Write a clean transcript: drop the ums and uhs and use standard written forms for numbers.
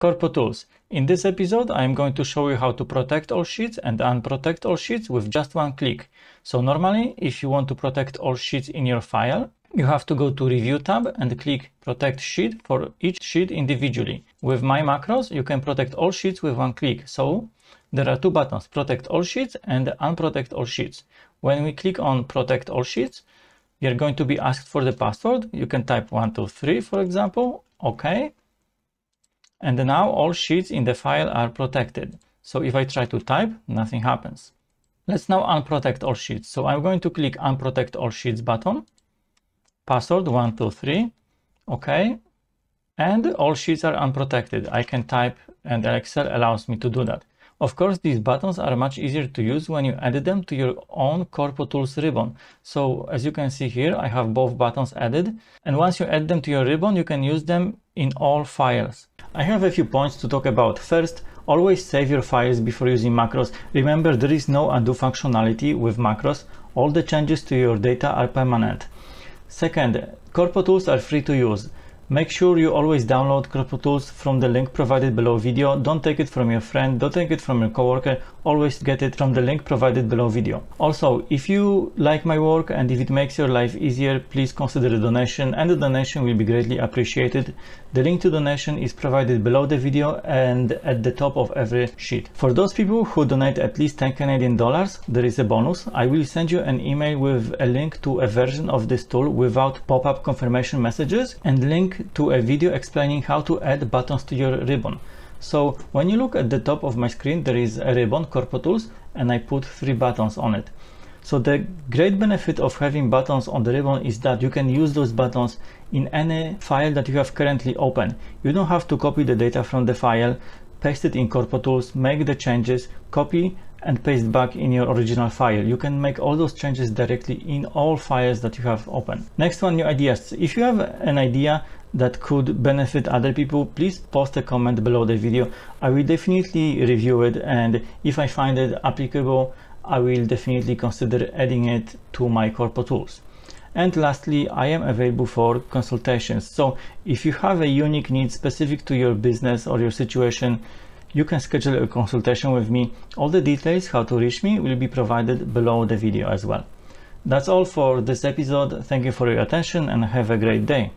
Corpo Tools. In this episode, I am going to show you how to protect all sheets and unprotect all sheets with just one click. So normally, if you want to protect all sheets in your file, you have to go to Review tab and click Protect Sheet for each sheet individually. With My Macros, you can protect all sheets with one click. So there are two buttons, Protect All Sheets and Unprotect All Sheets. When we click on Protect All Sheets, we are going to be asked for the password. You can type 123, for example. OK. And now all sheets in the file are protected. So if I try to type, nothing happens. Let's now unprotect all sheets. So I'm going to click Unprotect All Sheets button. Password 123. OK. And all sheets are unprotected. I can type and Excel allows me to do that. Of course, these buttons are much easier to use when you add them to your own Corpo Tools ribbon. So as you can see here, I have both buttons added. And once you add them to your ribbon, you can use them in all files. I have a few points to talk about. First, always save your files before using macros. Remember, there is no undo functionality with macros. All the changes to your data are permanent. Second, Corpo Tools are free to use. Make sure you always download Corpo Tools from the link provided below video. Don't take it from your friend, don't take it from your coworker. Always get it from the link provided below video. Also, if you like my work and if it makes your life easier, please consider a donation, and the donation will be greatly appreciated. The link to donation is provided below the video and at the top of every sheet. For those people who donate at least 10 Canadian dollars, there is a bonus. I will send you an email with a link to a version of this tool without pop-up confirmation messages and link to a video explaining how to add buttons to your ribbon. So when you look at the top of my screen, there is a ribbon, Corpo Tools, and I put 3 buttons on it. So the great benefit of having buttons on the ribbon is that you can use those buttons in any file that you have currently open. You don't have to copy the data from the file, paste it in Corpo Tools, make the changes, copy and paste back in your original file. You can make all those changes directly in all files that you have open. Next one, new ideas. If you have an idea that could benefit other people, please post a comment below the video. I will definitely review it, and if I find it applicable, I will definitely consider adding it to my Corpo Tools. And lastly, I am available for consultations. So if you have a unique need specific to your business or your situation, you can schedule a consultation with me. All the details how to reach me will be provided below the video as well. That's all for this episode. Thank you for your attention and have a great day.